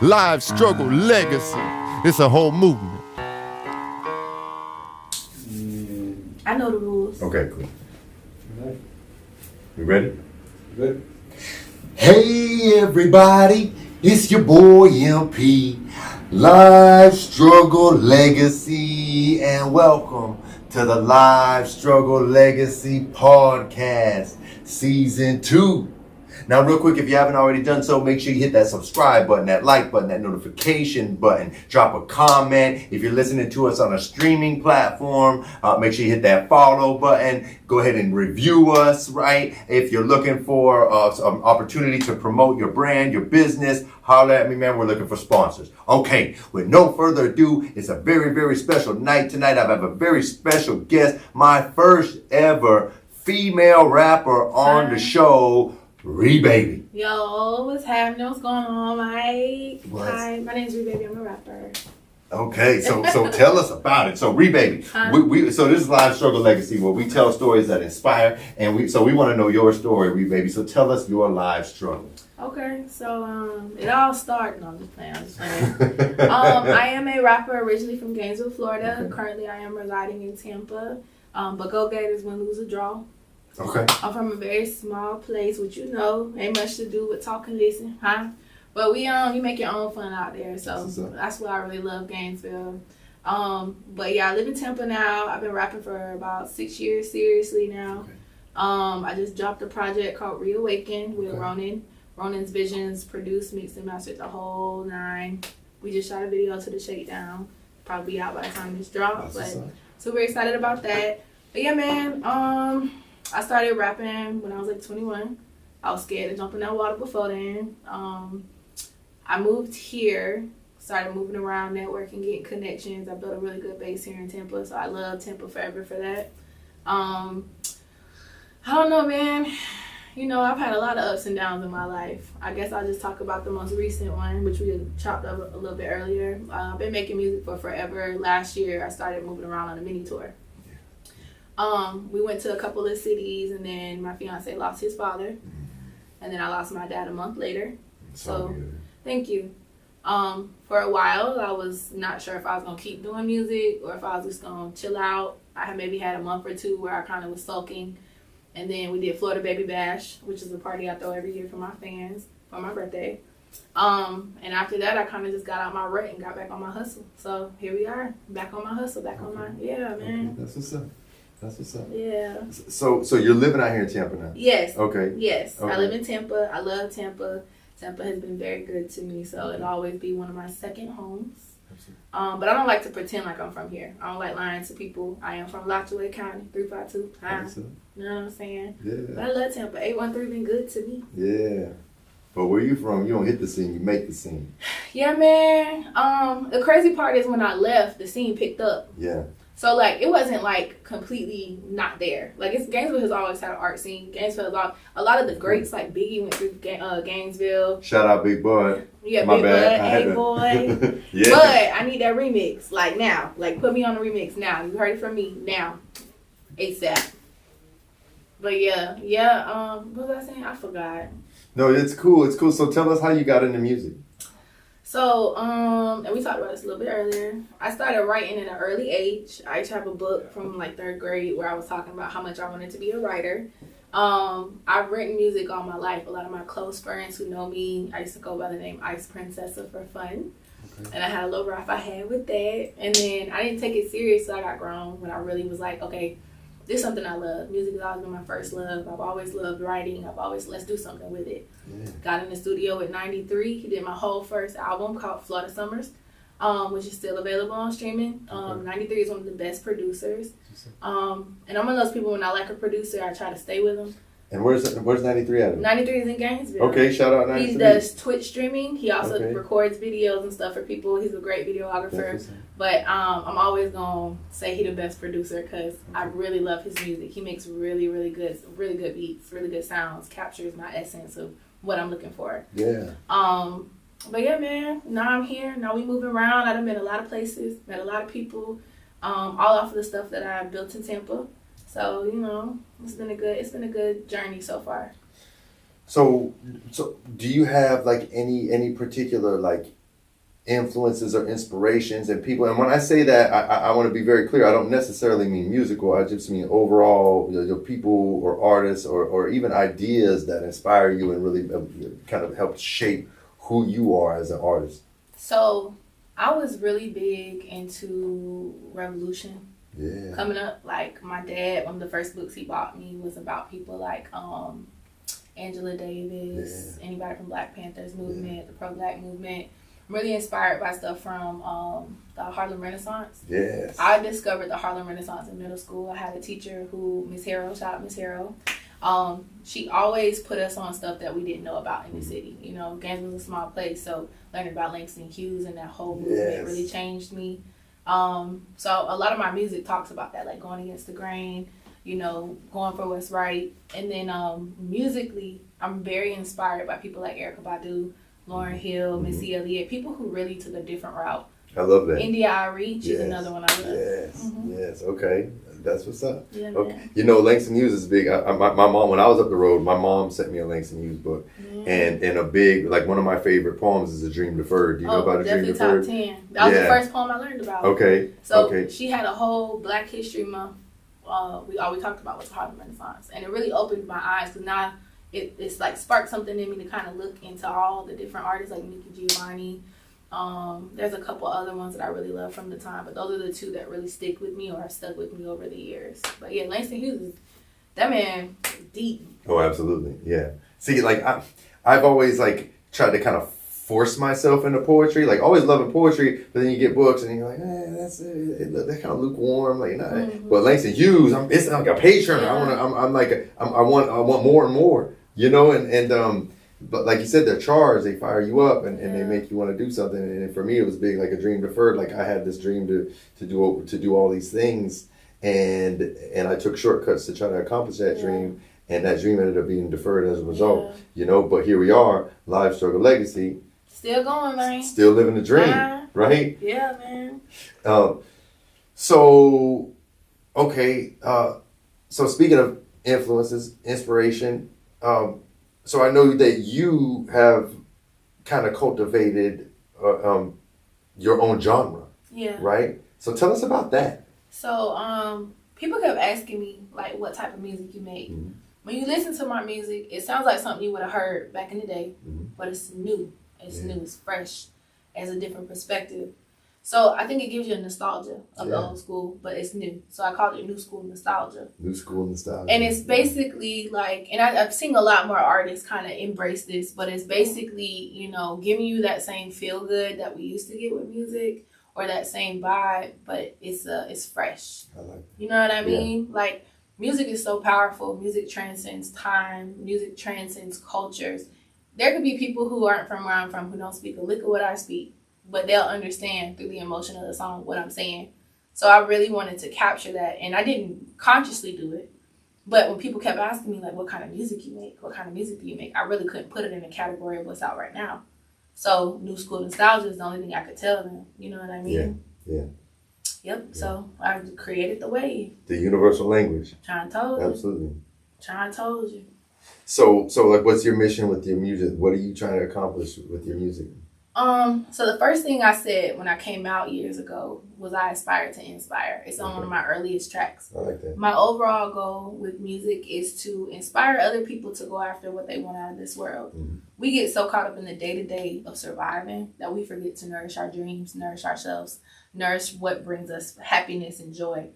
Live struggle legacy. It's a whole movement. I know the rules. Okay, cool. You ready? Good. Hey everybody, it's your boy MP, Live Struggle Legacy, and welcome to the Live Struggle Legacy Podcast, Season 2. Now real quick, if you haven't already done so, make sure you hit that subscribe button, that like button, that notification button, drop a comment. If you're listening to us on a streaming platform, make sure you hit that follow button. Go ahead and review us, right? If you're looking for some opportunity to promote your brand, your business, holler at me, man. We're looking for sponsors. Okay, with no further ado, it's a very, very special night tonight. I have a very special guest, my first ever female rapper on the show, Ree Baby. Yo, what's happening? What's going on, Mike? Hi, my name's Ree Baby. I'm a rapper. Okay, so tell us about it. So Ree Baby, so this is Live Struggle Legacy, where we tell stories that inspire, and we want to know your story, Ree Baby. So tell us your live struggle. Okay, so it all started. No, I'm just playing. I am a rapper originally from Gainesville, Florida. Okay. Currently, I am residing in Tampa. But go Gators, win, lose, or draw. Okay. I'm from a very small place, which you know ain't much to do with talk and listen, huh? But you make your own fun out there, so that's why I really love Gainesville. But yeah, I live in Tampa now. I've been rapping for about 6 years seriously now. Okay. I just dropped a project called Reawaken with Ronan. Ronan's Visions, produced, mixed, and mastered the whole 9. We just shot a video to the Shakedown. Probably be out by the time this drops, but super excited about that. But yeah, man, I started rapping when I was like 21. I was scared to jump in that water before then. I moved here, started moving around, networking, getting connections. I built a really good base here in Tampa, so I love Tampa forever for that. I don't know, man. You know, I've had a lot of ups and downs in my life. I guess I'll just talk about the most recent one, which we had chopped up a little bit earlier. I've been making music for forever. Last year, I started moving around on a mini tour. We went to a couple of cities, and then my fiance lost his father, and then I lost my dad a month later. So, thank you. For a while, I was not sure if I was gonna keep doing music or if I was just gonna chill out. I had maybe had a month or two where I kind of was sulking, and then we did Florida Baby Bash, which is a party I throw every year for my fans for my birthday. And after that, I kind of just got out my rut and got back on my hustle. So here we are, back on my hustle, back on my man. Okay. That's what's up. That's what's up. Yeah. So you're living out here in Tampa now? Yes. Okay. Yes. Okay. I live in Tampa. I love Tampa. Tampa has been very good to me, so it'll always be one of my second homes. But I don't like to pretend like I'm from here. I don't like lying to people. I am from Lachue County, 352. You know what I'm saying? Yeah. But I love Tampa. 813 been good to me. Yeah. But where you from, you don't hit the scene, you make the scene. Yeah, man. The crazy part is when I left, the scene picked up. Yeah. So, like, it wasn't, like, completely not there. Like, Gainesville has always had an art scene. Gainesville has a lot of the greats, like Biggie went through Gainesville. Shout out Big Boy. Yeah, My Big bad. Boy, A-Boy. Yeah. But I need that remix, like, now. Like, put me on the remix now. You heard it from me now. ASAP. But, yeah. What was I saying? I forgot. No, it's cool. So tell us how you got into music. So, and we talked about this a little bit earlier. I started writing at an early age. I used to have a book from like 3rd grade where I was talking about how much I wanted to be a writer. I've written music all my life. A lot of my close friends who know me, I used to go by the name Ice Princessa for fun. Okay. And I had a little rap I had with that. And then I didn't take it serious till I got grown, when I really was like, okay, this is something I love. Music has always been my first love. I've always loved writing. Let's do something with it. Yeah. Got in the studio at 93. He did my whole first album called Florida Summers, which is still available on streaming. 93 is one of the best producers. And I'm one of those people, when I like a producer, I try to stay with them. And where's 93 at? 93 is in Gainesville. Okay, shout out 93. He does Twitch streaming. He also records videos and stuff for people. He's a great videographer. But I'm always going to say he the best producer because I really love his music. He makes really, really good beats, really good sounds, captures my essence of what I'm looking for. Yeah. But yeah, man, now I'm here. Now we moving around. I've been a lot of places, met a lot of people, all off of the stuff that I built in Tampa. So, you know, it's been a good journey so far. So do you have like any particular like influences or inspirations and people. And when I say that, I want to be very clear. I don't necessarily mean musical. I just mean overall, people or artists or even ideas that inspire you and really kind of help shape who you are as an artist. So I was really big into revolution. Yeah. Coming up, like my dad, one of the first books he bought me was about people like Angela Davis, anybody from Black Panthers movement, the pro-black movement. I'm really inspired by stuff from the Harlem Renaissance. Yes. I discovered the Harlem Renaissance in middle school. I had a teacher who, Miss Harrow, shout out Miss Harrow. She always put us on stuff that we didn't know about in the city. You know, Gainesville was a small place, so learning about Langston Hughes and that whole movement really changed me. So a lot of my music talks about that, like going against the grain, you know, going for what's right. And then musically, I'm very inspired by people like Erykah Badu, Lauryn Hill, Missy Elliott, people who really took a different route. I love that. India Arie, she's another one I love. Yes, yes, okay. That's what's up. Yeah, okay. Man. You know, Langston Hughes is big. My mom, when I was up the road, my mom sent me a Langston Hughes book. And a big, like one of my favorite poems is A Dream Deferred. Do you know about A Dream Deferred? Definitely top 10. That was the first poem I learned about. Okay. So she had a whole Black History Month. All we talked about was the Harlem Renaissance. And it really opened my eyes because now it's like sparked something in me to kind of look into all the different artists like Nikki Giovanni. There's a couple other ones that I really love from the time, but those are the two that really stick with me or have stuck with me over the years. But yeah, Langston Hughes, that man is deep. Oh, absolutely. Yeah. See, like I've always like tried to kind of force myself into poetry, like always loving poetry, but then you get books and you're like, that's kind of lukewarm, like But Langston Hughes, it's like a page turner. I want more and more, you know, and but like you said, they're charged. They fire you up and they make you want to do something. And for me, it was big, like a dream deferred. Like I had this dream to do all these things, and I took shortcuts to try to accomplish that dream. And that dream ended up being deferred as a result, you know. But here we are, Live Struggle Legacy. Still going, man. Still living the dream, right? Yeah, man. So speaking of influences, inspiration, so I know that you have kind of cultivated your own genre, right? So tell us about that. So people kept asking me, like, what type of music you make. When you listen to my music, it sounds like something you would have heard back in the day, but it's new. It's new. It's fresh. It has a different perspective. So I think it gives you a nostalgia of the old school, but it's new. So I call it new school nostalgia. New school nostalgia. And it's basically like, and I've seen a lot more artists kind of embrace this, but it's basically, you know, giving you that same feel good that we used to get with music or that same vibe, but it's fresh. I like that. You know what I mean? Like, music is so powerful. Music transcends time. Music transcends cultures. There could be people who aren't from where I'm from who don't speak a lick of what I speak, but they'll understand through the emotion of the song what I'm saying. So I really wanted to capture that, and I didn't consciously do it. But when people kept asking me, like, what kind of music you make? What kind of music do you make? I really couldn't put it in a category of what's out right now. So new school nostalgia is the only thing I could tell them. You know what I mean? Yeah. Yep. Yeah. So I created the wave. The universal language. Trying to told you. Absolutely. Trying to told you. So like, what's your mission with your music? What are you trying to accomplish with your music? So the first thing I said when I came out years ago was I aspire to inspire. It's on one of my earliest tracks. I like that. My overall goal with music is to inspire other people to go after what they want out of this world. We get so caught up in the day-to-day of surviving that we forget to nourish our dreams, nourish ourselves, nourish what brings us happiness and joy.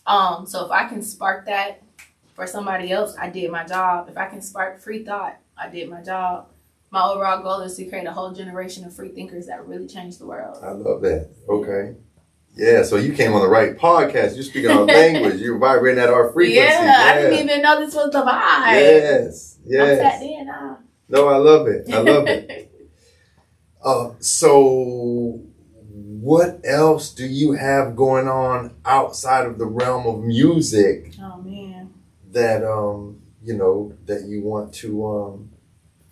So if I can spark that for somebody else, I did my job. If I can spark free thought, I did my job. My overall goal is to create a whole generation of free thinkers that really change the world. I love that. Okay. Yeah, so you came on the right podcast. You're speaking our language. You're vibrating at our frequency. Yeah, I didn't even know this was the vibe. Yes. I'm tapped in now. No, I love it. I love it. So what else do you have going on outside of the realm of music? Oh, man. That, that you want to...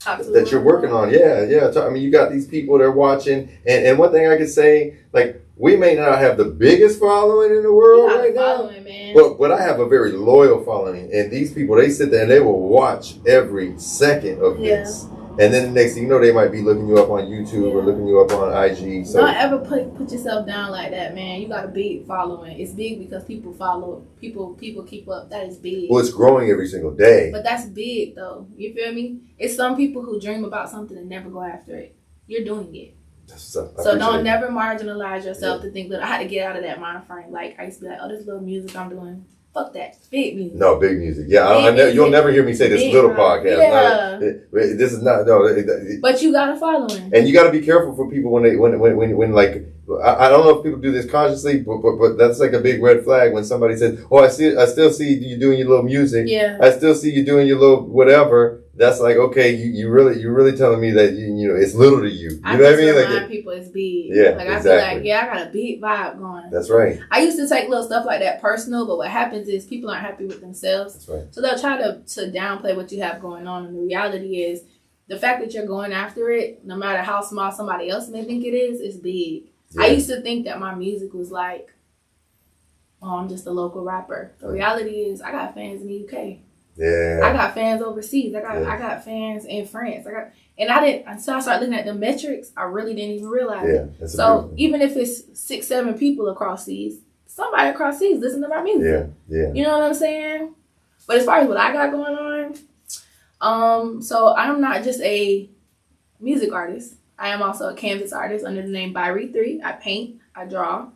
that you're working on. Yeah. I mean, you got these people that are watching. And one thing I could say, like, we may not have the biggest following in the world right now. Man. But I have a very loyal following. And these people, they sit there and they will watch every second of this. And then the next thing you know, they might be looking you up on YouTube or looking you up on IG. So don't ever put yourself down like that, man. You got a big following. It's big because people follow, people keep up. That is big. Well, it's growing every single day. But that's big, though. You feel me? It's some people who dream about something and never go after it. You're doing it. So don't never marginalize yourself to think that I had to get out of that mind frame. Like, I used to be like, oh, this little music I'm doing. Fuck that. Big music. No, big music. Yeah, you'll never hear me say this little podcast. Yeah. This is not, no. But you got to follow him. And you got to be careful for people when like, I don't know if people do this consciously, but that's like a big red flag when somebody says, oh, I still see you doing your little music. Yeah. I still see you doing your little whatever. That's like, okay, you're really telling me that you know it's little to you. You know what I mean? Remind people it's big. Yeah, like exactly. I feel like, I got a big vibe going. That's right. I used to take little stuff like that personal, but what happens is people aren't happy with themselves. That's right. So they'll try to downplay what you have going on, and the reality is the fact that you're going after it, no matter how small somebody else may think it is big. Yeah. I used to think that my music was like, oh, I'm just a local rapper. The reality is I got fans in the UK. Yeah. I got fans overseas. I got fans in France. Until I started looking at the metrics, I really didn't even realize it. So even if it's 6-7 people across seas, somebody across seas listen to my music. Yeah. You know what I'm saying? But as far as what I got going on, so I'm not just a music artist. I am also a canvas artist under the name by Ree3. I paint, I draw.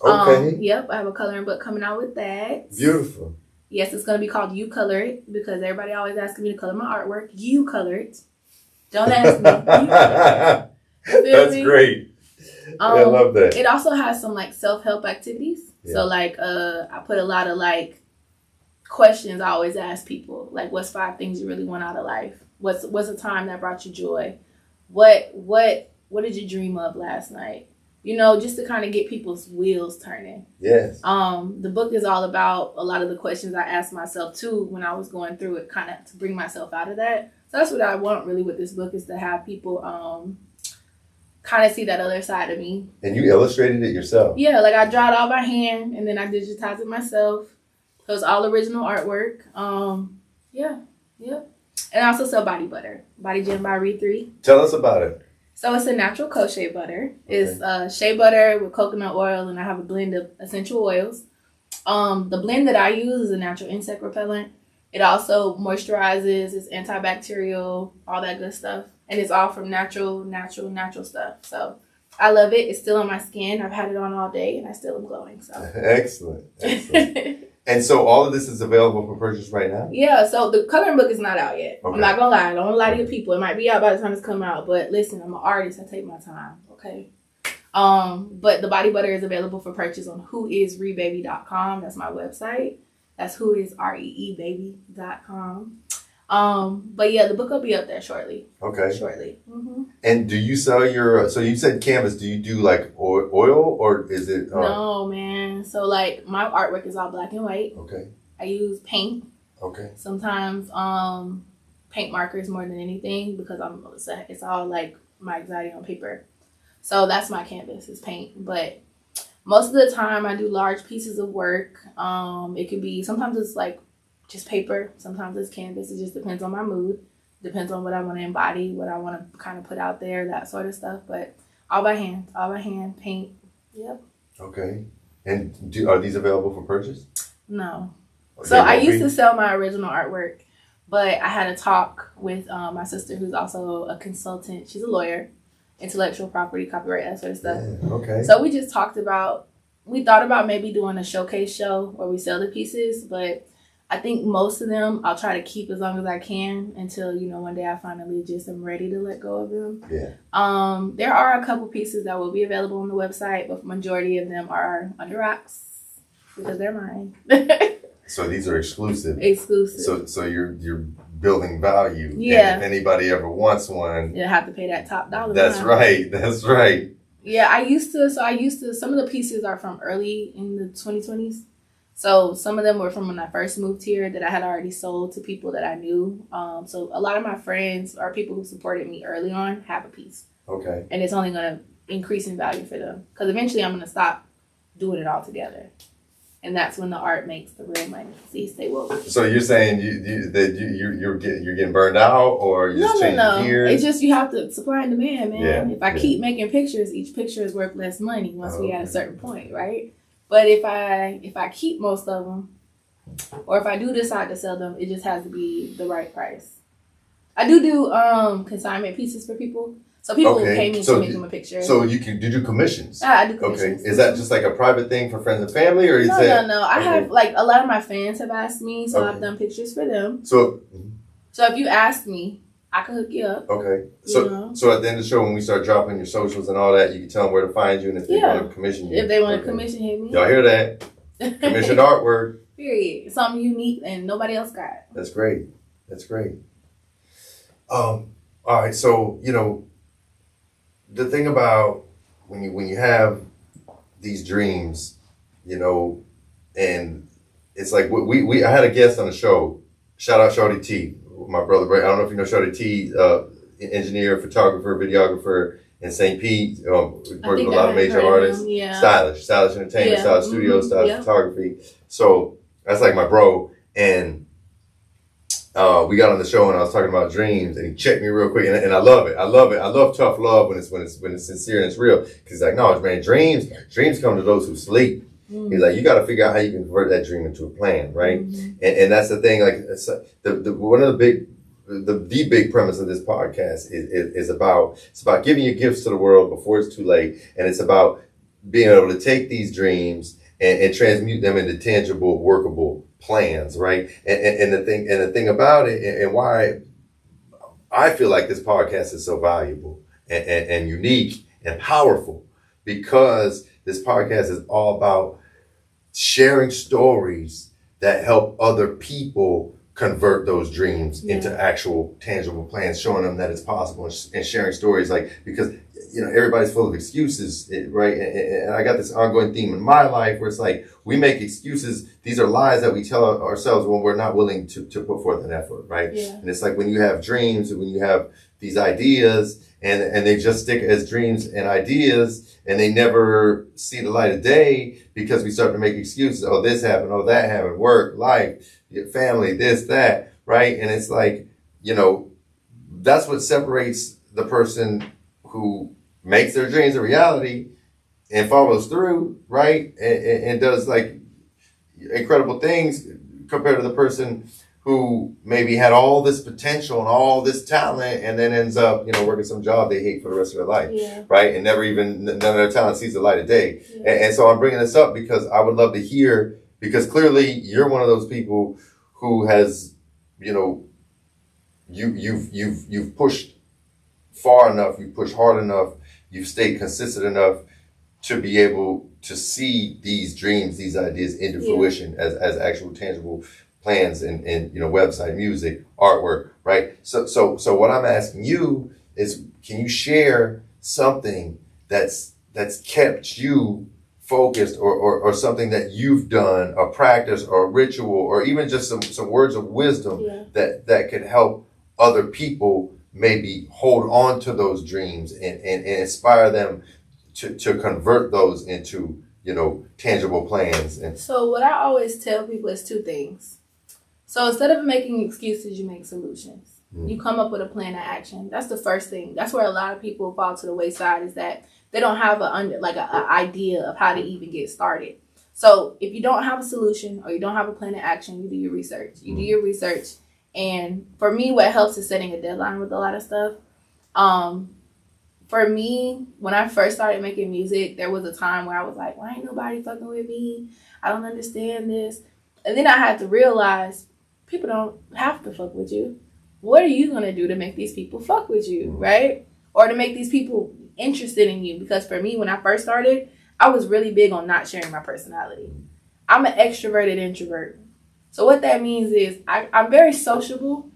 Okay. Yep, I have a coloring book coming out with that. Beautiful. Yes, it's going to be called You Color It because everybody always asking me to color my artwork. You color it. Don't ask me. You color it. That's great. I love that. It also has some like self-help activities. Yeah. So like I put a lot of like questions I always ask people. Like, what's 5 things you really want out of life? What's a time that brought you joy? What did you dream of last night? You know, just to kind of get people's wheels turning. Yes. The book is all about a lot of the questions I asked myself too when I was going through it, kind of to bring myself out of that. So that's what I want really with this book, is to have people kind of see that other side of me. And you illustrated it yourself? Yeah, like I draw it all by hand and then I digitized it myself. So it's all original artwork. Yeah. And I also sell body butter, Body Gym by Ree3. Tell us about it. So it's a natural shea butter. It's shea butter with coconut oil, and I have a blend of essential oils. The blend that I use is a natural insect repellent. It also moisturizes, it's antibacterial, all that good stuff. And it's all from natural stuff. So I love it. It's still on my skin. I've had it on all day, and I still am glowing. So Excellent. And so all of this is available for purchase right now? Yeah, so the coloring book is not out yet. Okay. I'm not going to lie. I don't want to lie to you people. It might be out by the time it's come out. But listen, I'm an artist. I take my time, okay? But the body butter is available for purchase on whoisreebaby.com. That's my website. That's whoisreebaby.com. But yeah, the book will be up there shortly. Okay. Shortly. Mm-hmm. And do you sell your, so you said canvas, do you do like oil or is it? No, man. So like my artwork is all black and white. Okay. I use paint. Okay. Sometimes paint markers more than anything because it's all like my anxiety on paper. So that's my canvas, is paint. But most of the time I do large pieces of work. It could be, sometimes it's like just paper, sometimes it's canvas. It just depends on my mood, depends on what I want to embody, what I want to kind of put out there, that sort of stuff. But all by hand, paint. Yep. Okay. And are these available for purchase? No. So I used to sell my original artwork, but I had a talk with my sister, who's also a consultant. She's a lawyer, intellectual property, copyright, that sort of stuff. Yeah, okay. So we just thought about maybe doing a showcase show where we sell the pieces, but I think most of them I'll try to keep as long as I can until, one day I finally just am ready to let go of them. Yeah. There are a couple pieces that will be available on the website, but majority of them are under wraps because they're mine. So these are exclusive. So you're building value. Yeah. And if anybody ever wants one, you'll have to pay that top dollar. That's right. Yeah, I used to, some of the pieces are from early in the 2020s. So some of them were from when I first moved here that I had already sold to people that I knew. So a lot of my friends or people who supported me early on have a piece. Okay. And it's only going to increase in value for them because eventually I'm going to stop doing it all together. And that's when the art makes the real money. See, stay woke. So you're saying you're getting burned out, or you're just changing gears? It's just you have to supply and demand, man. Yeah, if I keep making pictures, each picture is worth less money once we at a certain point, right? But if I keep most of them, or if I do decide to sell them, it just has to be the right price. I do consignment pieces for people. So people will pay me to make them a picture. So you do commissions? I do commissions. Okay. Is that just like a private thing for friends and family, or No. I have like a lot of my fans have asked me, so I've done pictures for them. So if you ask me, I can hook you up. Okay. So at the end of the show, when we start dropping your socials and all that, you can tell them where to find you, and if they want to commission you. If they want to commission, hit me. Y'all hear that? Commissioned artwork. Period. Something unique and nobody else got. That's great. All right. So the thing about when you have these dreams, and it's like I had a guest on the show. Shout out Shorty T, my brother. I don't know if you know Shorty T, engineer, photographer, videographer in St. Pete. Worked with a lot of major artists. Stylish entertainment, stylish studios, stylish photography. So that's like my bro. And we got on the show and I was talking about dreams, and he checked me real quick, and I love it. I love tough love when it's sincere and it's real. Cause he's like, no, man, dreams come to those who sleep. He's like, you got to figure out how you can convert that dream into a plan, right? And that's the thing. Like, one of the big premise of this podcast is about giving your gifts to the world before it's too late, and it's about being able to take these dreams and transmute them into tangible, workable plans, right? And the thing about it, and why I feel like this podcast is so valuable and unique and powerful, because this podcast is all about sharing stories that help other people convert those dreams into actual tangible plans, showing them that it's possible, and sharing stories, like, because everybody's full of excuses, right? And I got this ongoing theme in my life where it's like, we make excuses. These are lies that we tell ourselves when we're not willing to put forth an effort, right? Yeah. And it's like when you have dreams, when you have these ideas, and they just stick as dreams and ideas, and they never see the light of day because we start to make excuses. Oh, this happened. Oh, that happened. Work, life, family, this, that, right? And it's like, that's what separates the person who makes their dreams a reality and follows through, right? And does like incredible things compared to the person who maybe had all this potential and all this talent, and then ends up, working some job they hate for the rest of their life, right? And none of their talent sees the light of day. And so I'm bringing this up because I would love to hear, because clearly you're one of those people who has, you've pushed far enough, you've pushed hard enough, you've stayed consistent enough to be able to see these dreams, these ideas into fruition as actual tangible plans and website, music, artwork, right? So what I'm asking you is, can you share something that's kept you focused, or something that you've done, a practice or a ritual, or even just some words of wisdom that could help other people maybe hold on to those dreams and inspire them to convert those into, tangible plans? And so what I always tell people is two things. So instead of making excuses, you make solutions. You come up with a plan of action. That's the first thing. That's where a lot of people fall to the wayside, is that they don't have an idea of how to even get started. So if you don't have a solution, or you don't have a plan of action, you do your research. And for me, what helps is setting a deadline with a lot of stuff. For me, when I first started making music, there was a time where I was like, why ain't nobody fucking with me? I don't understand this. And then I had to realize, people don't have to fuck with you. What are you going to do to make these people fuck with you, right? Or to make these people interested in you? Because for me, when I first started, I was really big on not sharing my personality. I'm an extroverted introvert. So what that means is I'm very sociable,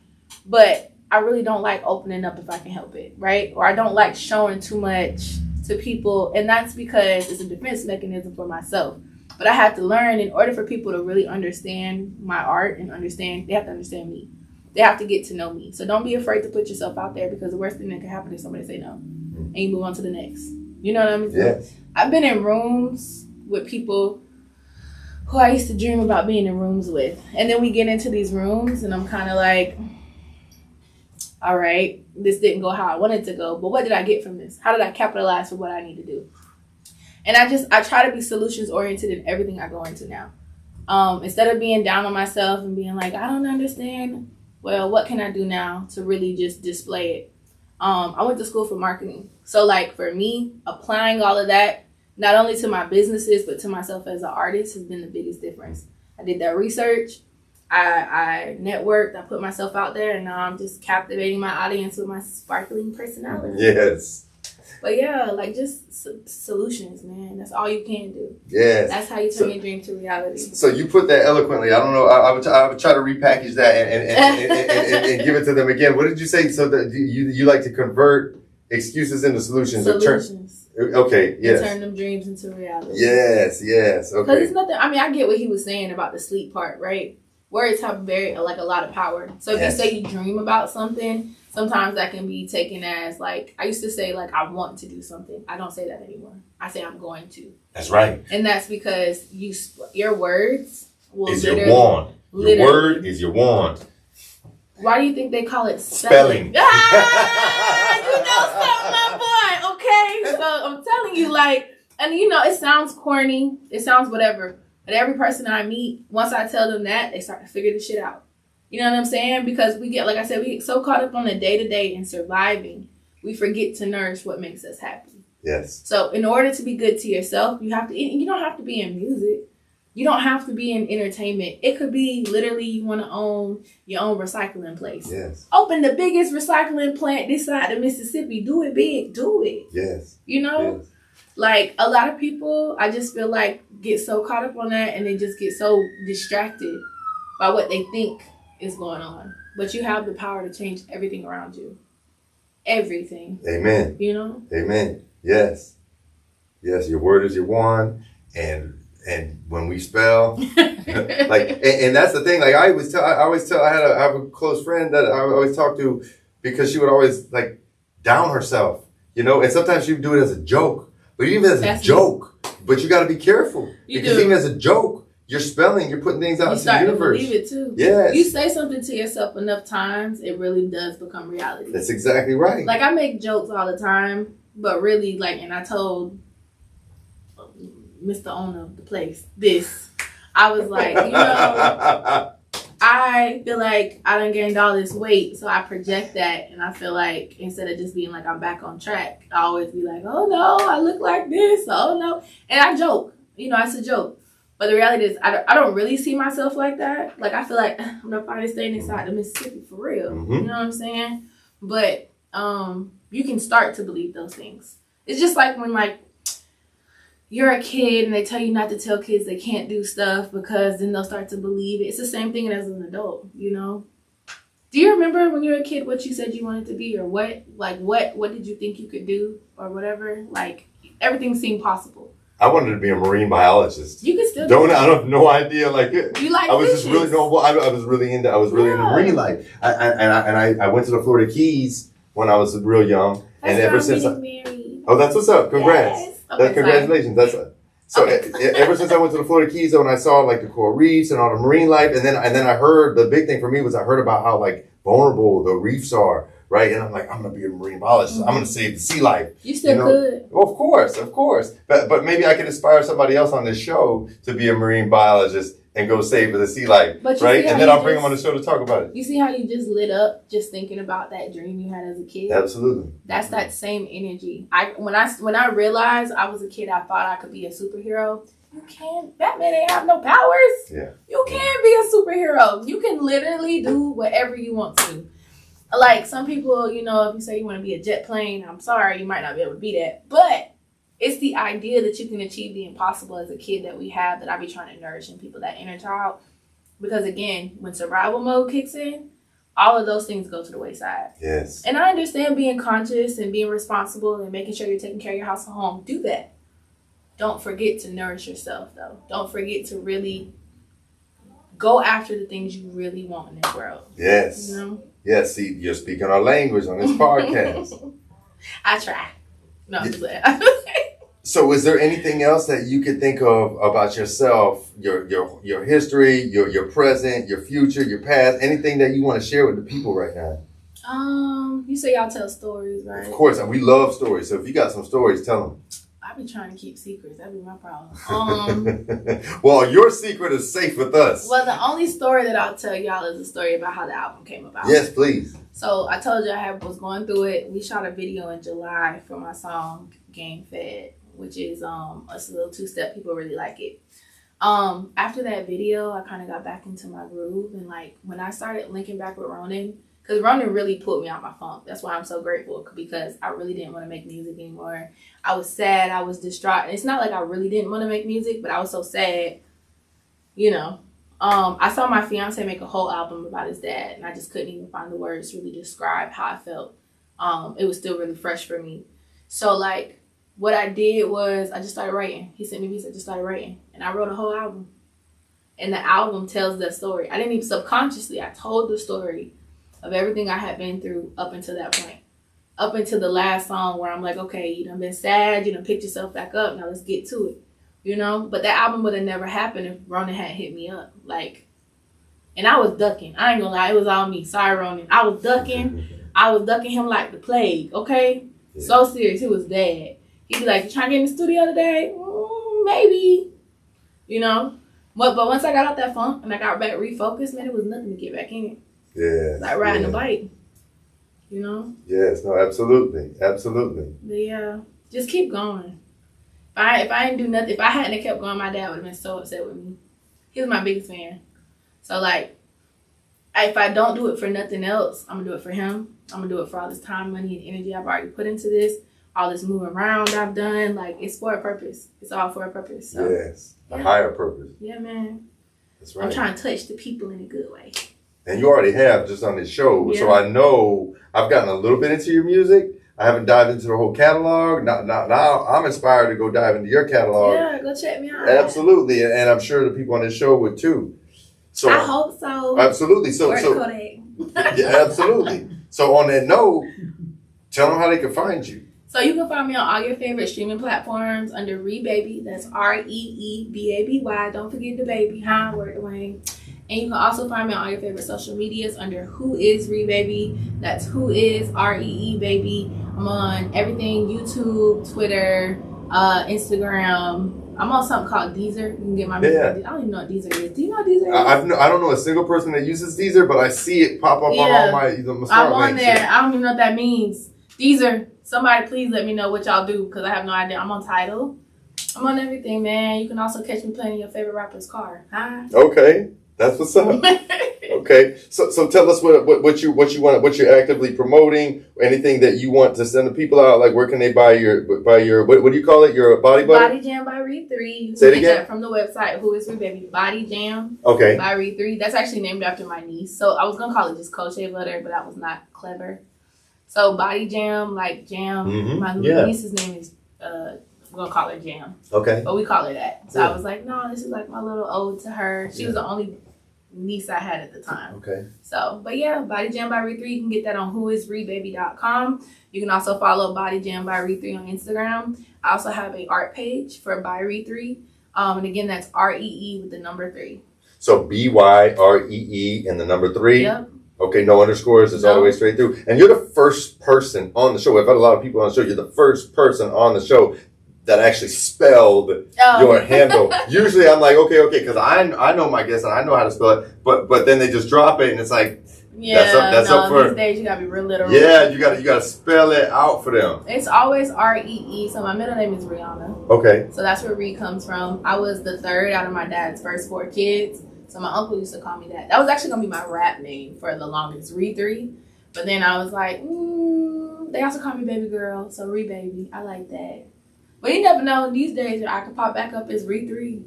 but I really don't like opening up if I can help it, right? Or I don't like showing too much to people. And that's because it's a defense mechanism for myself. But I had to learn, in order for people to really understand my art and they have to understand me. They have to get to know me. So don't be afraid to put yourself out there, because the worst thing that can happen is somebody say no. And you move on to the next. You know what I mean? Yes. I've been in rooms with people who I used to dream about being in rooms with. And then we get into these rooms and I'm kind of like, all right, this didn't go how I wanted to go, but what did I get from this? How did I capitalize for what I need to do? And I try to be solutions oriented in everything I go into now. Instead of being down on myself and being like, I don't understand, well, what can I do now to really just display it? I went to school for marketing. So like for me, applying all of that, not only to my businesses, but to myself as an artist has been the biggest difference. I did that research. I networked. I put myself out there, and now I'm just captivating my audience with my sparkling personality. Yes. But yeah, like just solutions, man. That's all you can do. Yes. That's how you turn your dream to reality. So you put that eloquently. I don't know. I would try to repackage that and give it to them again. What did you say? So that you like to convert excuses into solutions. Solutions. Okay. Yes. And turn them dreams into reality. Yes. Yes. Okay. Because it's nothing. I mean, I get what he was saying about the sleep part, right? Words have a lot of power. So if you say you dream about something, sometimes that can be taken as like, I used to say like, I want to do something. I don't say that anymore. I say I'm going to. That's right. And that's because your words will is your wand. Your word is your wand. Why do you think they call it spelling? Ah, you know something, my boy. Okay, so I'm telling you, like, and you know, it sounds corny. It sounds whatever. But every person I meet, once I tell them that, they start to figure the shit out. You know what I'm saying? Because we get, like I said, we get so caught up on the day-to-day and surviving, we forget to nourish what makes us happy. Yes. So in order to be good to yourself, you don't have to be in music. You don't have to be in entertainment. It could be literally you want to own your own recycling place. Yes. Open the biggest recycling plant this side of Mississippi. Do it big. Do it. Yes. You know? Yes. Like, a lot of people, I just feel like, get so caught up on that and they just get so distracted by what they think is going on. But you have the power to change everything around you. Everything. Amen. You know? Amen. Yes. Yes, your word is your wand. And when we spell, like, and that's the thing. Like, I always tell, I have a close friend that I always talk to because she would always, like, down herself, you know? And sometimes she would do it as a joke. But even as a joke, but you got to be careful because even as a joke, you're putting things out into the universe. You start to believe it too. Yes. You say something to yourself enough times, it really does become reality. That's exactly right. Like, I make jokes all the time, but really, like, and I told Mr. Owner of the place this. I was like, you know, I feel like I done gained all this weight, so I project that, and I feel like instead of just being like I'm back on track, I always be like, oh no, I look like this, oh no, and I joke, you know, it's a joke, but the reality is I don't really see myself like that. Like, I feel like I'm the finest thing inside the Mississippi for real, You know what I'm saying? But you can start to believe those things. It's just like when like you're a kid and they tell you not to tell kids they can't do stuff because then they'll start to believe it. It's the same thing as an adult, you know? Do you remember when you were a kid what you said you wanted to be or what did you think you could do or whatever? Like, everything seemed possible. I wanted to be a marine biologist. You could still I have no idea. Like, you like I was fishes. just really I was really into marine life. I went to the Florida Keys when I was real young, and ever since that's what's up. Congrats. Yes. Okay, congratulations. Ever since I went to the Florida Keys, when I saw like the coral reefs and all the marine life, and then I heard the big thing for me was I heard about how like vulnerable the reefs are, right? And I'm like, I'm gonna be a marine biologist. I'm gonna save the sea life. You still could. Well, of course. But maybe I could inspire somebody else on this show to be a marine biologist and go save the sea life, right? And then I'll bring them on the show to talk about it. You see how you just lit up just thinking about that dream you had as a kid? Absolutely. That's that same energy. When I realized I was a kid, I thought I could be a superhero. You can't. Batman ain't have no powers. Yeah. You can be a superhero. You can literally do whatever you want to. Like, some people, you know, if you say you want to be a jet plane, I'm sorry, you might not be able to be that. But it's the idea that you can achieve the impossible as a kid that we have that I be trying to nourish in people, that inner child. Because again, when survival mode kicks in, all of those things go to the wayside. Yes. And I understand being conscious and being responsible and making sure you're taking care of your house and home. Do that. Don't forget to nourish yourself, though. Don't forget to really go after the things you really want in this world. Yes. You know? Yes, see, you're speaking our language on this podcast. I try. No, I'm just So is there anything else that you could think of about yourself, your history, your present, your future, your past, anything that you want to share with the people right now? You say y'all tell stories, right? Of course, and we love stories. So if you got some stories, tell them. I've been trying to keep secrets. That'd be my problem. Well, your secret is safe with us. Well, the only story that I'll tell y'all is a story about how the album came about. Yes, please. So I told you I was going through it. We shot a video in July for my song Game Fed, which is a little two-step. People really like it. After that video, I kind of got back into my groove, and like when I started linking back with Ronan, because Ronan really pulled me out my funk. That's why I'm so grateful, because I really didn't want to make music anymore. I was sad. I was distraught. And it's not like I really didn't want to make music, but I was so sad, you know. I saw my fiance make a whole album about his dad, and I just couldn't even find the words to really describe how I felt. It was still really fresh for me. So, like, what I did was I just started writing. He sent me beats. I just started writing, and I wrote a whole album. And the album tells that story. I didn't even subconsciously. I told the story of everything I had been through up until that point. Up until the last song where I'm like, okay, you done been sad, you done picked yourself back up, now let's get to it. You know? But that album would have never happened if Ronan hadn't hit me up. Like, and I was ducking. I ain't gonna lie, it was all me. Sorry, Ronan. I was ducking. I was ducking him like the plague, okay? Yeah. So serious. It was bad. He'd be like, you trying to get in the studio today? Maybe. You know? But once I got out that funk and I got back refocused, man, it was nothing to get back in it. Yeah. Like riding a bike. You know? Yes, no, absolutely. Absolutely. But yeah, just keep going. If I didn't do nothing, if I hadn't kept going, my dad would have been so upset with me. He was my biggest fan. So like, if I don't do it for nothing else, I'm gonna do it for him. I'm gonna do it for all this time, money, and energy I've already put into this. All this moving around I've done, like, it's for a purpose. It's all for a purpose. So, yes, a higher purpose. Yeah, man. That's right. I'm trying to touch the people in a good way. And you already have just on this show. Yeah. So I know I've gotten a little bit into your music. I haven't dived into the whole catalog. Now I'm inspired to go dive into your catalog. Yeah, go check me out. Absolutely. And I'm sure the people on this show would too. So I hope so. Absolutely. Yeah, absolutely. So on that note, tell them how they can find you. So you can find me on all your favorite streaming platforms under Ree Baby. That's ReeBaby. Don't forget the baby, huh? Word Dwayne. And you can also find me on all your favorite social medias under Who Is Ree Baby. That's Who Is REE Baby. I'm on everything: YouTube, Twitter, Instagram. I'm on something called Deezer. You can get my music. I don't even know what Deezer is. Do you know what Deezer is? I don't know a single person that uses Deezer, but I see it pop up on all my smart I'm on there. Shit. I don't even know what that means. Deezer. Somebody please let me know what y'all do, because I have no idea. I'm on Tidal. I'm on everything, man. You can also catch me playing in your favorite rapper's car. Huh? Okay. That's what's up. Okay. So tell us what you want, what you're actively promoting, anything that you want to send the people out. Like, where can they buy your what do you call it? Your body butter? Body Jam by Ree 3. You can Say it get again? that from the website Who Is Ree Baby. Body Jam by Ree 3. That's actually named after my niece. So I was gonna call it just Cold Shea Butter, but that was not clever. So Body Jam, like jam. Mm-hmm. My niece's name is we're gonna call her Jam. Okay. But we call her that. So I was like, no, this is like my little ode to her. She was the only niece I had at the time. Okay. So, but yeah, Body Jam by Ree 3. You can get that on whoisreebaby.com. You can also follow Body Jam by Ree 3 on Instagram. I also have a art page for by Ree 3. And again, that's REE with the number 3. So BYREE and the number 3. Yep. Okay, no underscores. It's all the way straight through. And you're the first person on the show. I've had a lot of people on the show. You're the first person on the show that actually spelled your handle. Usually I'm like, okay, because I know my guess and I know how to spell it, but then they just drop it and it's like, that's up for these days you gotta be real literal. Yeah, you gotta spell it out for them. It's always REE. So my middle name is Rihanna. Okay. So that's where Ree comes from. I was the third out of my dad's first 4 kids. So my uncle used to call me that. That was actually gonna be my rap name for the longest, Ree 3. But then I was like, they also call me baby girl, so Ree Baby. I like that. But you never know. These days, I could pop back up as Ree 3.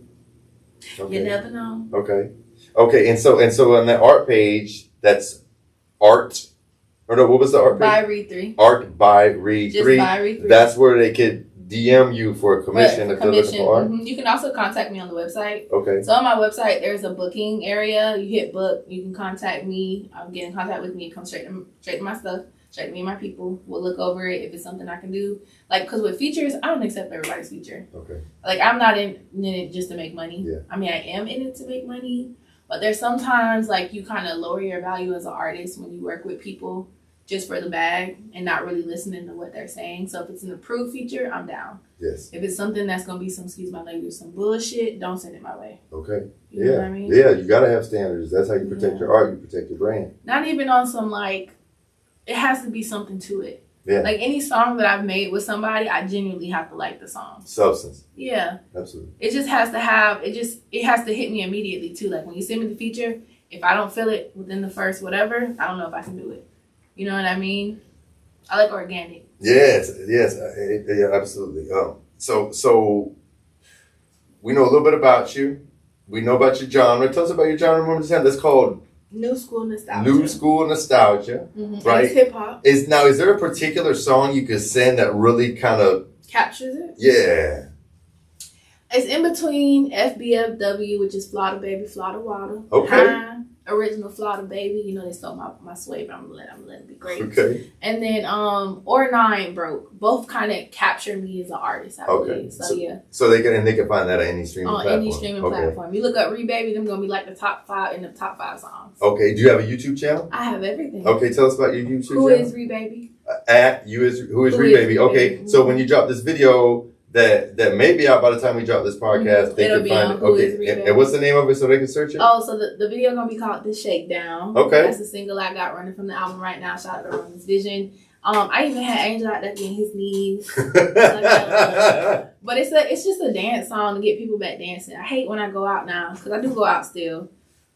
Okay. You never know. Okay. And so on the art page, that's art. Or no, what was the art page? By Ree 3. Art by Ree 3. Just by Ree 3. That's where they could DM you for a commission if they're looking for art. Mm-hmm. You can also contact me on the website. Okay. So on my website, there's a booking area. You hit book. You can contact me. Get in contact with me. Come straight to my stuff. Straight to me and my people. We'll look over it if it's something I can do. Like, because with features, I don't accept everybody's feature. Okay. Like, I'm not in it just to make money. Yeah. I mean, I am in it to make money, but there's sometimes like you kind of lower your value as an artist when you work with people just for the bag and not really listening to what they're saying. So if it's an approved feature, I'm down. Yes. If it's something that's gonna be some, excuse my language, some bullshit, don't send it my way. Okay. You know what I mean? Yeah, you gotta have standards. That's how you protect your art. You protect your brand. Not even on some like, it has to be something to it. Yeah. Like any song that I've made with somebody, I genuinely have to like the song. Substance. Yeah. Absolutely. It just has to have, it has to hit me immediately too. Like when you send me the feature, if I don't feel it within the first whatever, I don't know if I can do it. You know what I mean? I like organic. Yes, yeah, absolutely. So we know a little bit about you. We know about your genre. Tell us about your genre one more time. That's called New School Nostalgia. New School Nostalgia, right? It's hip hop. Is there a particular song you could send that really kind of Captures it? Yeah. It's in between FBFW, which is Florida Baby, Florida Water. Okay. Original Florida Baby. You know they stole my sway, but I'm gonna let it be great. Okay. And then or Nine Broke. Both kind of capture me as an artist, I believe. So yeah. So they can find that on any streaming platform. Any streaming platform. You look up Ree Baby, them gonna be like the top 5 songs. Okay. Do you have a YouTube channel? I have everything. Okay, tell us about your YouTube channel. Who is Ree Baby? Who is Ree Baby? Okay, so when you drop this video that may be out by the time we drop this podcast, they can find it. Okay, and what's the name of it so they can search it? Oh, so the video gonna be called The Shakedown. Okay, that's the single I got running from the album right now. Shout out to Ron's Vision. I even had Angel out there getting his knees. But it's just a dance song to get people back dancing. I hate when I go out now because I do go out still.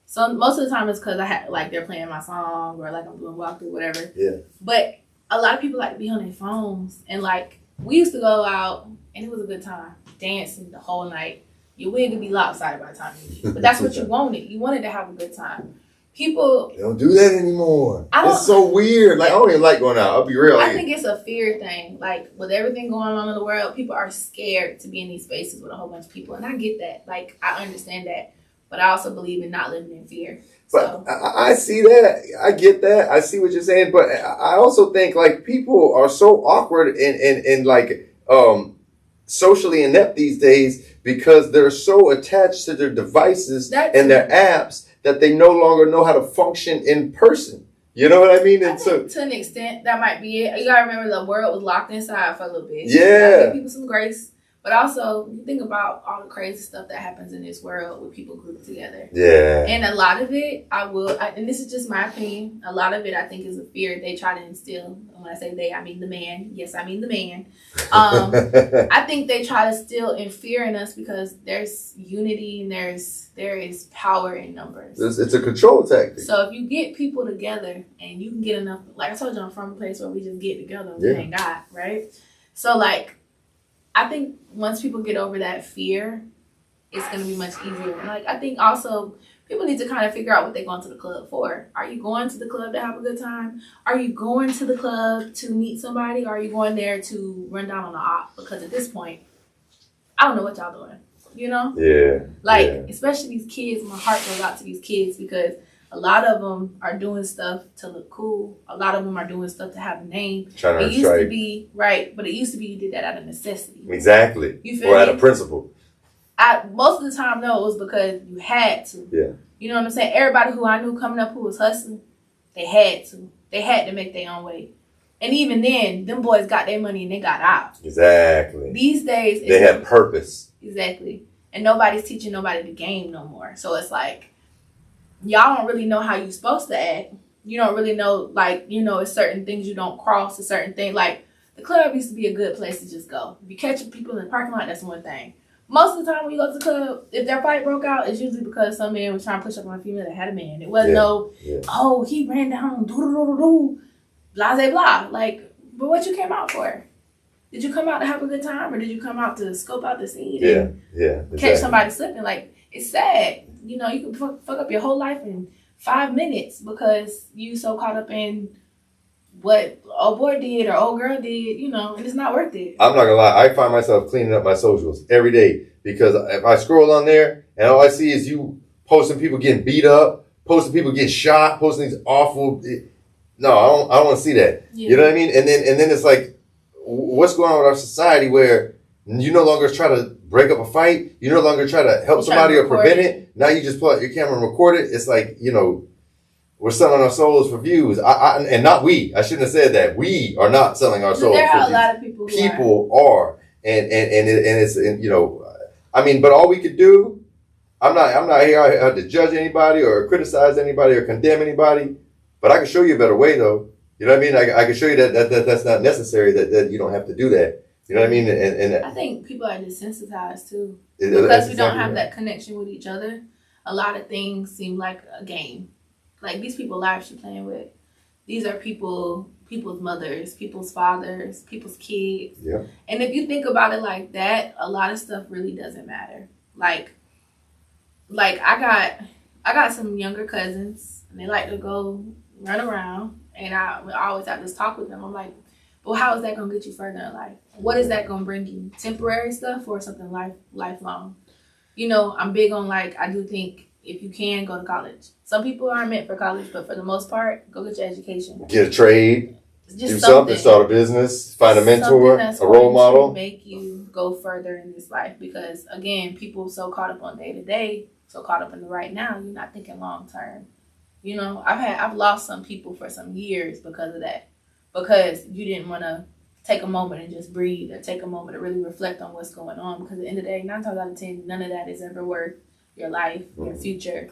So most of the time it's because I had like they're playing my song or like I'm doing walkthrough, whatever. Yeah. But a lot of people like to be on their phones and like we used to go out and it was a good time dancing the whole night. Your wig would be lopsided by the time you leave, but that's what you wanted. You wanted to have a good time. People they don't do that anymore. It's so weird. Like I don't even like going out. I'll be real. I think it's a fear thing. Like with everything going on in the world, people are scared to be in these spaces with a whole bunch of people, and I get that. Like I understand that, but I also believe in not living in fear. But I see that. I get that. I see what you're saying. But I also think like people are so awkward and like socially inept these days because they're so attached to their devices and their apps that they no longer know how to function in person. You know what I mean? And so to an extent, that might be it. You gotta remember the world was locked inside for a little bit. Yeah. Give people some grace. But also, you think about all the crazy stuff that happens in this world with people grouped together. Yeah. And a lot of it, and this is just my opinion, a lot of it I think is a fear they try to instill. And when I say they, I mean the man. Yes, I mean the man. I think they try to instill in fear in us because there's unity and there is power in numbers. It's a control tactic. So if you get people together and you can get enough, like I told you, I'm from a place where we just get together and we thank God, right? So like, I think once people get over that fear, it's going to be much easier. And like, I think also people need to kind of figure out what they're going to the club for. Are you going to the club to have a good time? Are you going to the club to meet somebody? Or are you going there to run down on the op? Because at this point, I don't know what y'all doing, you know? Yeah. Like, especially these kids, my heart goes out to these kids because a lot of them are doing stuff to look cool. A lot of them are doing stuff to have a name. Trying it used to be, right, but it used to be you did that out of necessity. Exactly. You feel or me? out of principle. Most of the time, no, it was because you had to. Yeah. You know what I'm saying? Everybody who I knew coming up who was hustling, they had to. They had to make their own way. And even then, them boys got their money and they got out. Exactly. These days, they had purpose. Exactly. And nobody's teaching nobody the game no more. So it's like, y'all don't really know how you're supposed to act. You don't really know, like, you know, it's certain things you don't cross, a certain thing. Like, the club used to be a good place to just go. If you catch people in the parking lot, that's one thing. Most of the time when you go to the club, if their fight broke out, it's usually because some man was trying to push up on a female that had a man. It wasn't oh, he ran down, blah, blah, blah. Like, but what you came out for? Did you come out to have a good time or did you come out to scope out the scene and catch somebody slipping? Like, it's sad. You know, you can fuck up your whole life in 5 minutes because you so caught up in what old boy did or old girl did, you know, and it's not worth it. I'm not gonna lie, I find myself cleaning up my socials every day because if I scroll on there and all I see is you posting people getting beat up, posting people getting shot, posting these awful, no, I don't want to see that. Yeah. You know what I mean? And then it's like, what's going on with our society where you no longer try to break up a fight, you no longer try to help somebody or prevent it. Now you just pull out your camera and record it. It's like, we're selling our souls for views. And not we. I shouldn't have said that. We are not selling our souls. There for are a views. lot of people. People are, and it's I mean, but all we could do. I'm not here to judge anybody or criticize anybody or condemn anybody, but I can show you a better way though. You know what I mean? I can show you that that's not necessary. That you don't have to do that. You know what I mean? And I think people are desensitized too because we don't have that connection with each other. A lot of things seem like a game. Like these people lives you're playing with. These are people's mothers, people's fathers, people's kids. Yeah. And if you think about it like that, a lot of stuff really doesn't matter. Like I got some younger cousins and they like to go run around and I always have this talk with them. I'm like, well, how is that going to get you further in life? What is that going to bring you? Temporary stuff or something lifelong? I'm big on I do think if you can go to college. Some people aren't meant for college, but for the most part, go get your education. Get a trade. Just do something. Start a business. Find a mentor, a role model. To make you go further in this life because again, people so caught up on day to day. So caught up in the right now, you're not thinking long term. I've lost some people for some years because of that. Because you didn't want to take a moment and just breathe or take a moment to really reflect on what's going on. Because at the end of the day, 9 times out of 10, none of that is ever worth your life, your future.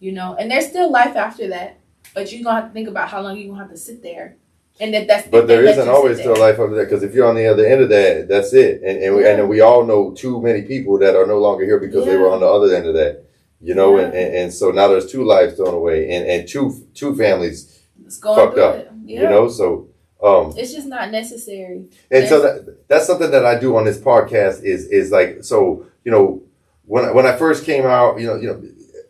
And there's still life after that. But you're going to have to think about how long you're going to have to sit there. And but there isn't always still life after that. Because if you're on the other end of that, that's it. And we all know too many people that are no longer here because they were on the other end of that. And so now there's 2 lives thrown away and two families fucked up. Yeah. So it's just not necessary. And so that's something that I do on this podcast is like, so when I first came out,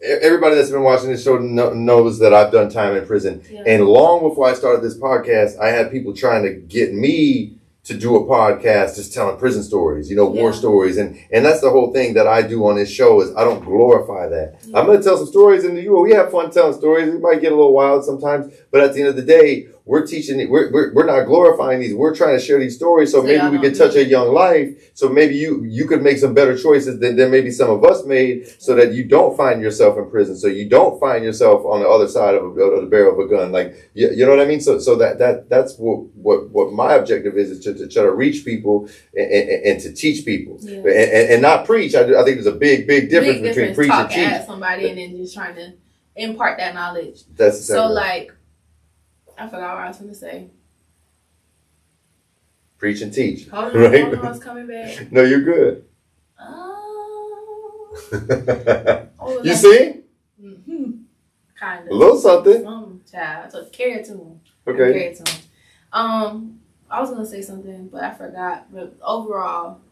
everybody that's been watching this show knows that I've done time in prison. Yeah. And long before I started this podcast, I had people trying to get me to do a podcast just telling prison stories, war stories. And that's the whole thing that I do on this show is I don't glorify that. Yeah. I'm going to tell some stories and we have fun telling stories. It might get a little wild sometimes, but at the end of the day, we're teaching it. We're not glorifying these. We're trying to share these stories so maybe we could touch a young life. So maybe you could make some better choices than maybe some of us made so that you don't find yourself in prison. So you don't find yourself on the other side of the barrel of a gun. Like, you know what I mean? So that's what my objective is to try to reach people and to teach people and not preach. I think there's a big difference between preach and teach. At somebody and then just trying to impart that knowledge. That's so right. I forgot what I was going to say. Preach and teach. Hold on, right? I was coming back. No, you're good. You see? Mm-hmm. Kind of. A little something. Child. So carry it to him. Okay. Carry it to him. I was going to say something, but I forgot. But overall,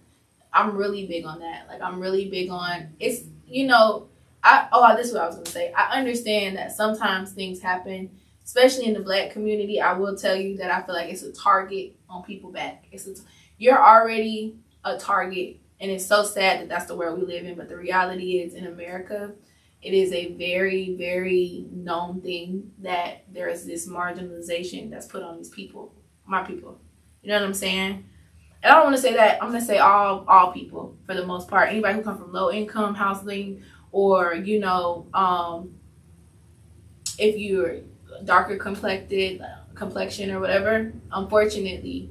I'm really big on that. I'm really big on, it's, this is what I was going to say. I understand that sometimes things happen, especially in the Black community. I will tell you that I feel like it's a target on people's back. You're already a target, and it's so sad that that's the world we live in. But the reality is, in America, it is a very, very known thing that there is this marginalization that's put on these people, my people. You know what I'm saying? And I don't want to say that. I'm going to say all people for the most part. Anybody who come from low income housing, or if you're darker complexion or whatever, unfortunately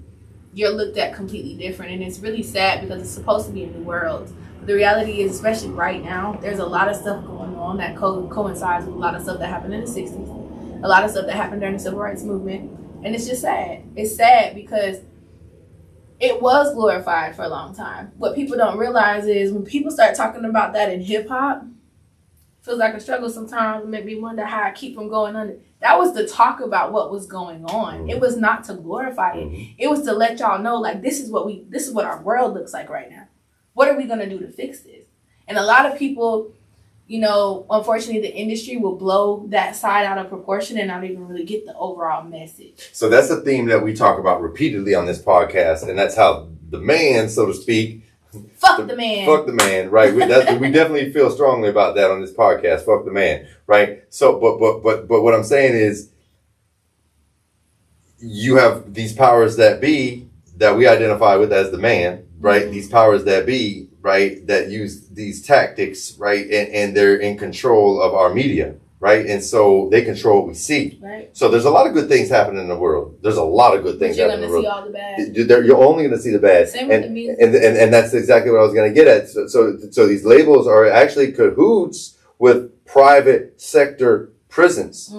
you're looked at completely different, and it's really sad because it's supposed to be a new world. But the reality is, especially right now, there's a lot of stuff going on that coincides with a lot of stuff that happened in the 60s, a lot of stuff that happened during the civil rights movement, and it's just sad. It's sad because it was glorified for a long time. What people don't realize is when people start talking about that in hip hop, feels like a struggle sometimes. Make me wonder how I keep from going under. That was to talk about what was going on. Mm-hmm. It was not to glorify it. Mm-hmm. It was to let y'all know, this is what our world looks like right now. What are we gonna do to fix this? And a lot of people, unfortunately, the industry will blow that side out of proportion and not even really get the overall message. So that's a theme that we talk about repeatedly on this podcast, and that's how the man, so to speak. Fuck the man. Fuck the man, right? We definitely feel strongly about that on this podcast. Fuck the man, right? So, but what I'm saying is, you have these powers that be that we identify with as the man, right? These powers that be, right, that use these tactics, right, and they're in control of our media, right? And so they control what we see. Right. So there's a lot of good things happening in the world. There's a lot of good things happening in the world. You're going to see all the bad. You're only going to see the bad. Same with the music. And that's exactly what I was going to get at. So these labels are actually cahoots with private sector prisons.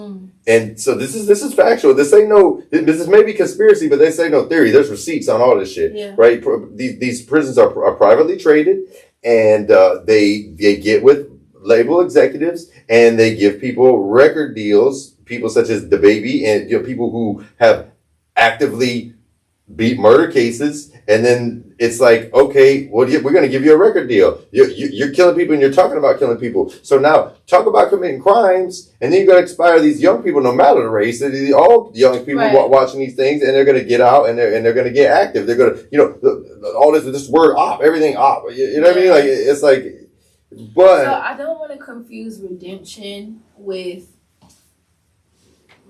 And so this is factual. This is maybe conspiracy, but they say no theory. There's receipts on all this shit, right? These prisons are privately traded, and they get with label executives, and they give people record deals, people such as DaBaby, and people who have actively beat murder cases, and then it's like, okay, well, we're going to give you a record deal. You're killing people, and you're talking about killing people. So now talk about committing crimes, and then you're going to inspire these young people, no matter the race. All young people watching these things, and they're going to get out, and they're going to get active. They're going to, all this word op, everything op. You know what I mean? Like it's like, but so I don't want to confuse redemption with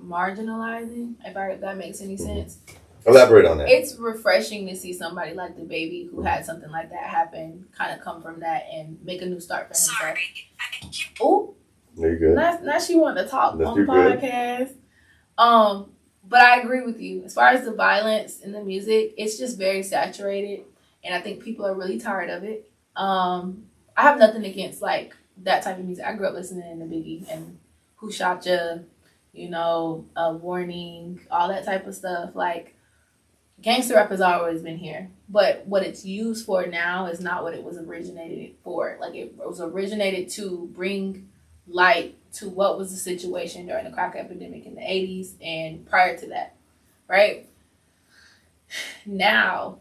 marginalizing. If that makes any sense. Elaborate on that. It's refreshing to see somebody like DaBaby who had something like that happen, kind of come from that and make a new start for himself. Oh, you're good. Now she wanted to talk on the podcast. But I agree with you. As far as the violence in the music, it's just very saturated, and I think people are really tired of it. I have nothing against like that type of music. I grew up listening to Biggie and Who Shot Ya, Warning, all that type of stuff. Like, gangster rap has always been here, but what it's used for now is not what it was originated for. Like, it was originated to bring light to what was the situation during the crack epidemic in the 80s and prior to that, right? Now,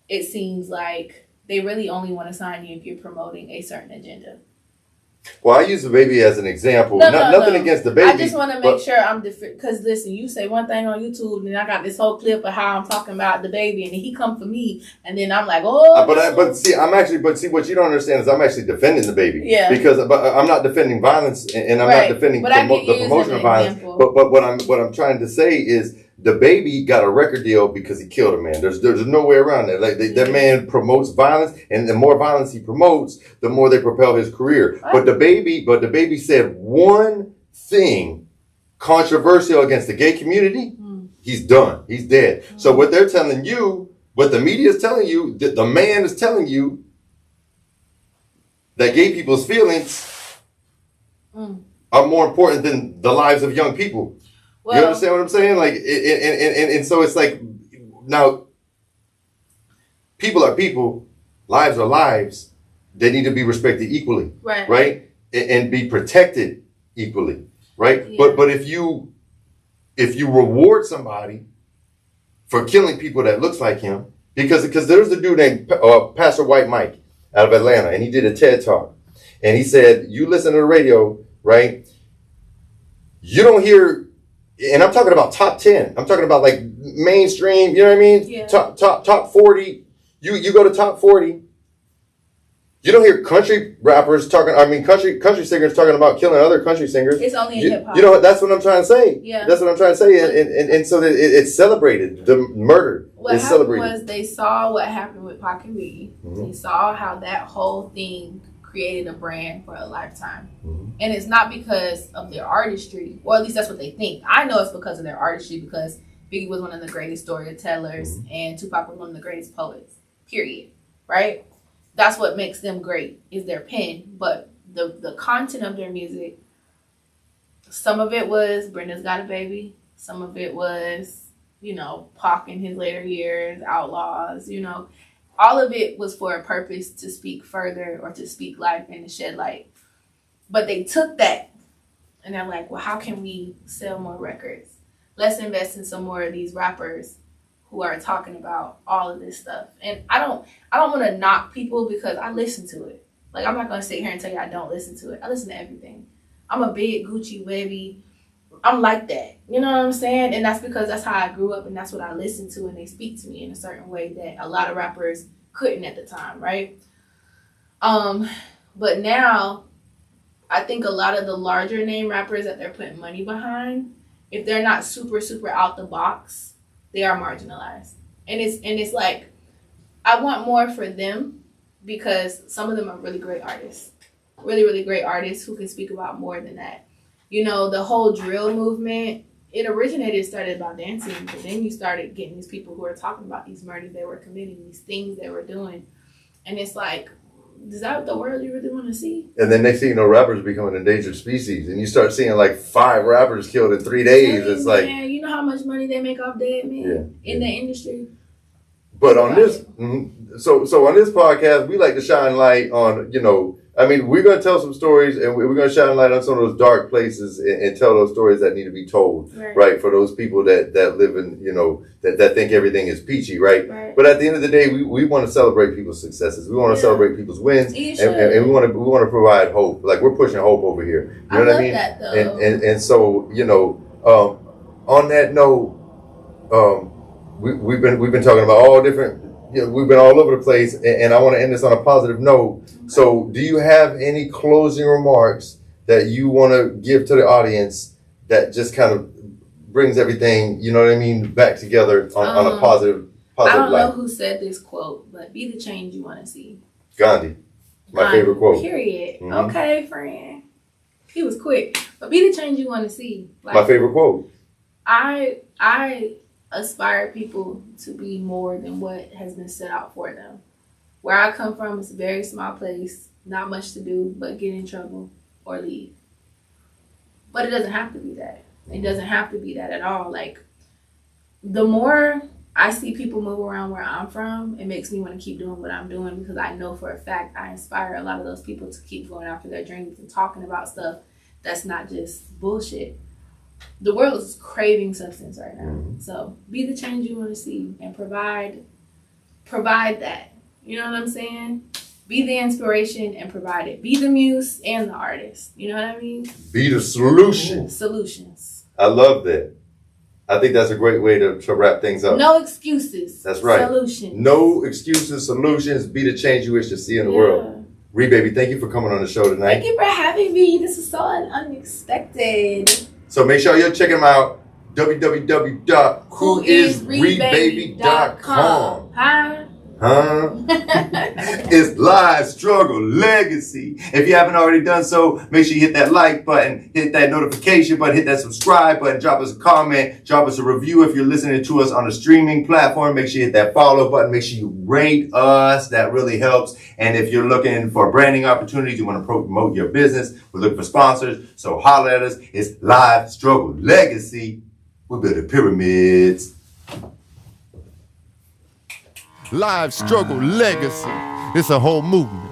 it seems like they really only want to sign you if you're promoting a certain agenda. Well, I use DaBaby as an example. Nothing against DaBaby. I just want to make sure I'm different. Because listen, you say one thing on YouTube, and then I got this whole clip of how I'm talking about DaBaby, and then he come for me, and then I'm like, oh. But see, what you don't understand is I'm actually defending DaBaby. Yeah. Because I'm not defending violence, and I'm not defending the promotion of violence. But what I'm trying to say is, DaBaby got a record deal because he killed a man. There's no way around that. Like that man promotes violence, and the more violence he promotes, the more they propel his career. But DaBaby said one thing controversial against the gay community. He's done. He's dead. So what they're telling you, what the media is telling you, that the man is telling you, that gay people's feelings are more important than the lives of young people. Well, you understand what I'm saying? Like, and so it's like, now, people are people, lives are lives. They need to be respected equally, right? And be protected equally, right? Yeah. But if you reward somebody for killing people that looks like him, because there's a dude named Pastor White Mike out of Atlanta, and he did a TED Talk, and he said, you listen to the radio, right? You don't hear. And I'm talking about top 10. I'm talking about like mainstream, you know what I mean? Yeah. Top 40. You go to top 40. You don't hear country rappers country singers talking about killing other country singers. It's only in hip hop. You know what? That's what I'm trying to say. Yeah. That's what I'm trying to say. And so that it's celebrated. The murder is celebrated. What happened was they saw what happened with Pac and Biggie. They saw how that whole thing created a brand for a lifetime. And it's not because of their artistry, or at least that's what they think. I know it's because of their artistry, because Biggie was one of the greatest storytellers and Tupac was one of the greatest poets, period, right? That's what makes them great, is their pen. But the content of their music, some of it was Brenda's Got a Baby, some of it was, Pac in his later years, Outlaws, all of it was for a purpose, to speak further or to speak life and to shed light. But they took that and they're like, well, how can we sell more records? Let's invest in some more of these rappers who are talking about all of this stuff. And I don't want to knock people, because I listen to it. Like, I'm not going to sit here and tell you I don't listen to it. I listen to everything. I'm a big Gucci Webby. I'm like that. You know what I'm saying? And that's because that's how I grew up, and that's what I listen to, and they speak to me in a certain way that a lot of rappers couldn't at the time, right? But now, I think a lot of the larger name rappers that they're putting money behind, if they're not super, super out the box, they are marginalized. And it's like, I want more for them because some of them are really great artists. Really, really great artists who can speak about more than that. You know, the whole drill movement, started about dancing, but then you started getting these people who are talking about these murders they were committing, these things they were doing. And it's like, is that the world you really want to see? And then next thing you know, rappers become an endangered species. And you start seeing like 5 rappers killed in 3 days. Hey, it's man, like, you know how much money they make off dead men in the industry? But on this, so on this podcast, we like to shine light on, you know, I mean, we're going to tell some stories and we're going to shine light on some of those dark places and tell those stories that need to be told, right? For those people that live in, you know, that think everything is peachy, right? But at the end of the day, we want to celebrate people's successes. We want to celebrate people's wins, and we want to provide hope. Like, we're pushing hope over here. You know what I mean? That, though. And so, you know, on that note, we've been talking about all different. You know, we've been all over the place, and I want to end this on a positive note. So, do you have any closing remarks that you want to give to the audience that just kind of brings everything, you know what I mean, back together on a positive I don't light? know who said this quote, but be the change you want to see. Gandhi, my favorite quote. Period. Mm-hmm. Okay, friend. He was quick, but be the change you want to see. Like, my favorite quote. I aspire people to be more than what has been set out for them. Where I come from is a very small place, not much to do but get in trouble or leave. But it doesn't have to be that. It doesn't have to be that at all. Like, the more I see people move around where I'm from, it makes me want to keep doing what I'm doing, because I know for a fact I inspire a lot of those people to keep going after their dreams and talking about stuff that's not just bullshit. The world is craving substance right now. Mm-hmm. So be the change you want to see and provide that. You know what I'm saying? Be the inspiration and provide it. Be the muse and the artist. You know what I mean? Be the solution. Solutions. I love that. I think that's a great way to wrap things up. No excuses. That's right. Solutions. No excuses, solutions. Be the change you wish to see in the world. Ree Baby, thank you for coming on the show tonight. Thank you for having me. This is so unexpected. So make sure you're checking them out. www.whoisreebaby.com. It's Live Struggle Legacy. If you haven't already done so, make sure you hit that like button, hit that notification button, hit that subscribe button, drop us a comment, drop us a review if you're listening to us on a streaming platform. Make sure you hit that follow button. Make sure you rate us. That really helps. And if you're looking for branding opportunities, you want to promote your business, we're looking for sponsors. So holler at us. It's Live Struggle Legacy. We're building pyramids. Live Struggle Legacy. It's a whole movement.